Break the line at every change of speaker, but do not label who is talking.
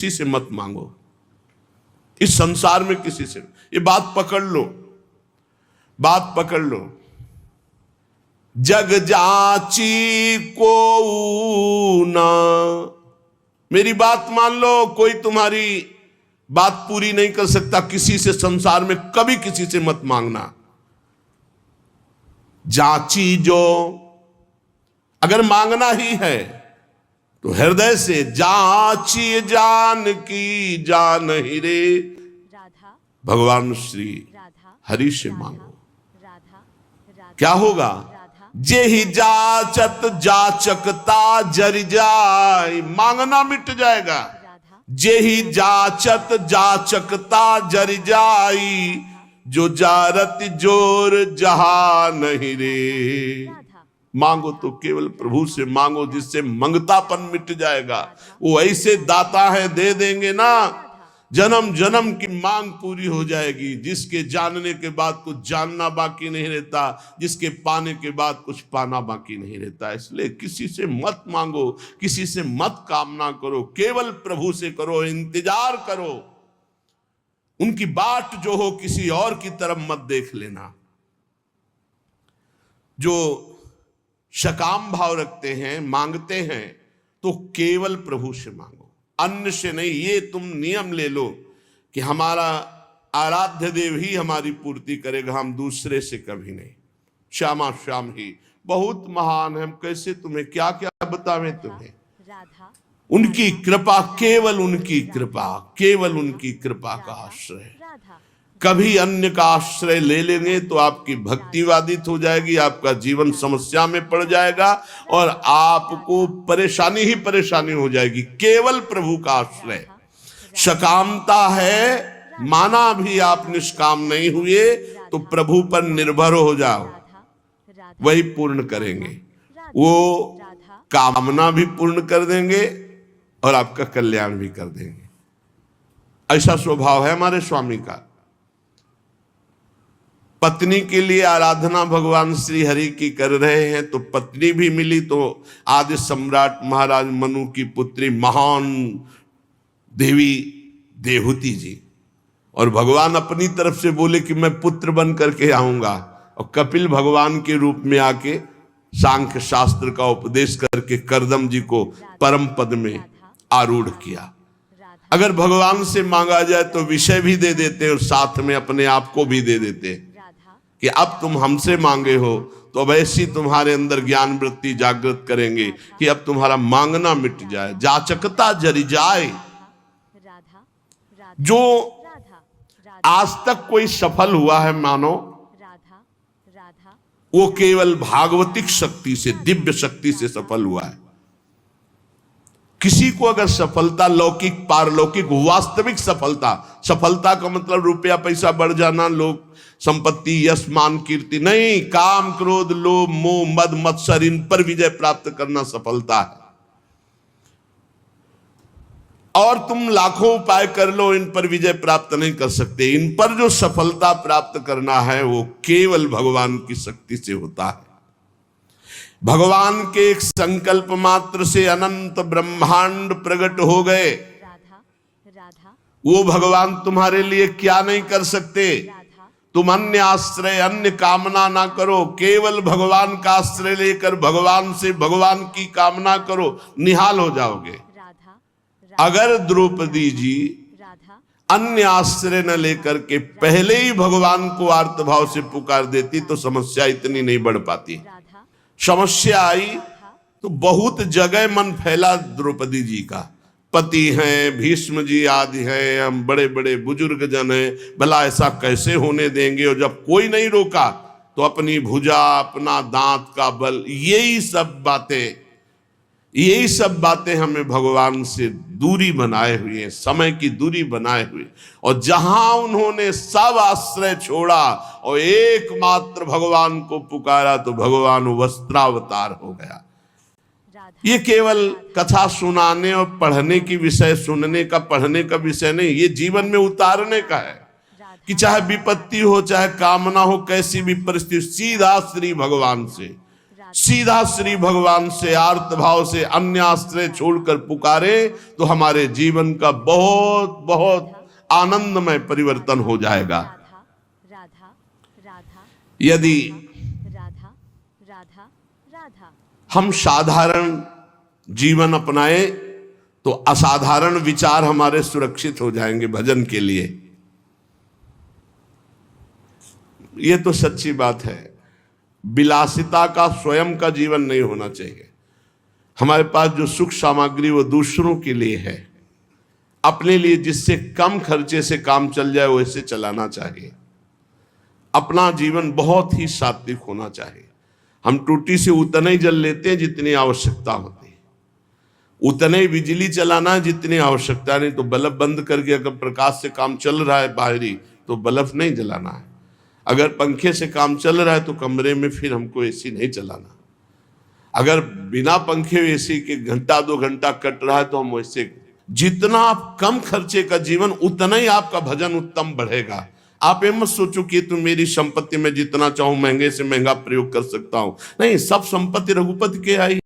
किसी से मत मांगो, इस संसार में किसी से। ये बात पकड़ लो, बात पकड़ लो। जग जाची को ना, मेरी बात मान लो, कोई तुम्हारी बात पूरी नहीं कर सकता। किसी से संसार में कभी किसी से मत मांगना। जाची जो, अगर मांगना ही है तो हृदय से, जाची जान की जान ही रे, भगवान श्री हरि से मांगो। क्या होगा? जे ही जाचत जाचकता जर जाय, मांगना मिट जाएगा। जे ही जाचत जाचकता जर जाई, जो जारत जोर जहा नहीं रे। मांगो तो केवल प्रभु से मांगो, जिससे मंगतापन मिट जाएगा। वो ऐसे दाता है, दे देंगे ना, जन्म जन्म की मांग पूरी हो जाएगी। जिसके जानने के बाद कुछ जानना बाकी नहीं रहता, जिसके पाने के बाद कुछ पाना बाकी नहीं रहता। इसलिए किसी से मत मांगो, किसी से मत कामना करो, केवल प्रभु से करो, इंतजार करो। उनकी बाट जो हो, किसी और की तरफ मत देख लेना। जो सकाम भाव रखते हैं, मांगते हैं, तो केवल प्रभु से मांगो, अन्य से नहीं। ये तुम नियम ले लो कि हमारा आराध्य देव ही हमारी पूर्ति करेगा, हम दूसरे से कभी नहीं। श्यामा श्याम ही बहुत महान है, हम कैसे तुम्हें क्या क्या बतावें तुम्हें। उनकी कृपा, केवल उनकी कृपा, केवल उनकी कृपा का आश्रय। कभी अन्य का आश्रय ले लेंगे तो आपकी भक्ति बाधित हो जाएगी, आपका जीवन समस्या में पड़ जाएगा और आपको परेशानी ही परेशानी हो जाएगी। केवल प्रभु का आश्रय। सकामता है, माना भी आप निष्काम नहीं हुए तो प्रभु पर निर्भर हो जाओ, वही पूर्ण करेंगे। वो कामना भी पूर्ण कर देंगे और आपका कल्याण भी कर देंगे। ऐसा स्वभाव है हमारे स्वामी का। पत्नी के लिए आराधना भगवान श्री हरि की कर रहे हैं, तो पत्नी भी मिली तो आदि सम्राट महाराज मनु की पुत्री महान देवी देवहूति जी, और भगवान अपनी तरफ से बोले कि मैं पुत्र बन करके आऊंगा, और कपिल भगवान के रूप में आके सांख्य शास्त्र का उपदेश करके करदम जी को परम पद में आरूढ़ किया। अगर भगवान से मांगा जाए तो विषय भी दे देते हैं और साथ में अपने आप को भी दे देते हैं कि अब तुम हमसे मांगे हो तो अब ऐसी तुम्हारे अंदर ज्ञान वृत्ति जागृत करेंगे कि अब तुम्हारा मांगना मिट जाए, जाचकता जरी जाए। जो आज तक कोई सफल हुआ है मानो, वो केवल भागवतिक शक्ति से, दिव्य शक्ति से सफल हुआ है। किसी को अगर सफलता, लौकिक पारलौकिक वास्तविक सफलता, सफलता का मतलब रुपया पैसा बढ़ जाना, लोग संपत्ति यश मान कीर्ति नहीं, काम क्रोध लोभ मोह मद मत्सर, इन पर विजय प्राप्त करना सफलता है। और तुम लाखों उपाय कर लो, इन पर विजय प्राप्त नहीं कर सकते। इन पर जो सफलता प्राप्त करना है वो केवल भगवान की शक्ति से होता है। भगवान के एक संकल्प मात्र से अनंत ब्रह्मांड प्रकट हो गए। वो भगवान तुम्हारे लिए क्या नहीं कर सकते। तुम अन्य आश्रय, अन्य कामना ना करो, केवल भगवान का आश्रय लेकर भगवान से भगवान की कामना करो, निहाल हो जाओगे। अगर द्रौपदी जी अन्य आश्रय न लेकर के पहले ही भगवान को आर्तभाव से पुकार देती तो समस्या इतनी नहीं बढ़ पाती। समस्या आई तो बहुत जगह मन फैला द्रौपदी जी का। पति हैं, भीष्म जी आदि हैं, हम बड़े बड़े बुजुर्ग जन हैं, भला ऐसा कैसे होने देंगे। और जब कोई नहीं रोका तो अपनी भुजा, अपना दांत का बल, यही सब बातें हमें भगवान से दूरी बनाए हुए हैं, समय की दूरी बनाए हुए। और जहां उन्होंने सब आश्रय छोड़ा और एकमात्र भगवान को पुकारा तो भगवान वस्त्रावतार हो गया। ये केवल कथा सुनाने और पढ़ने की विषय, सुनने का पढ़ने का विषय नहीं, ये जीवन में उतारने का है कि चाहे विपत्ति हो, चाहे कामना हो, कैसी भी परिस्थिति, सीधा श्री भगवान से। सीधा श्री भगवान से आर्त भाव से अन्य आश्रय छोड़कर पुकारे तो हमारे जीवन का बहुत बहुत आनंदमय परिवर्तन हो जाएगा। यदि हम साधारण जीवन अपनाए तो असाधारण विचार हमारे सुरक्षित हो जाएंगे भजन के लिए। यह तो सच्ची बात है। विलासिता का स्वयं का जीवन नहीं होना चाहिए। हमारे पास जो सुख सामग्री वो दूसरों के लिए है, अपने लिए जिससे कम खर्चे से काम चल जाए वैसे चलाना चाहिए। अपना जीवन बहुत ही सात्विक होना चाहिए। हम टूटी से उतना ही जल लेते हैं जितनी आवश्यकता होती है, उतने ही बिजली चलाना है जितनी आवश्यकता नहीं। तो बल्ब बंद करके अगर प्रकाश से काम चल रहा है बाहरी तो बल्ब नहीं जलाना है। अगर पंखे से काम चल रहा है तो कमरे में फिर हमको एसी नहीं चलाना। अगर बिना पंखे एसी के घंटा 2 घंटा कट रहा है तो हम वैसे, जितना आप कम खर्चे का जीवन उतना ही आपका भजन उत्तम बढ़ेगा। आप ये मत सोचो कि तुम मेरी संपत्ति में जितना चाहूं महंगे से महंगा प्रयोग कर सकता हूं। नहीं, सब संपत्ति रघुपति के आई।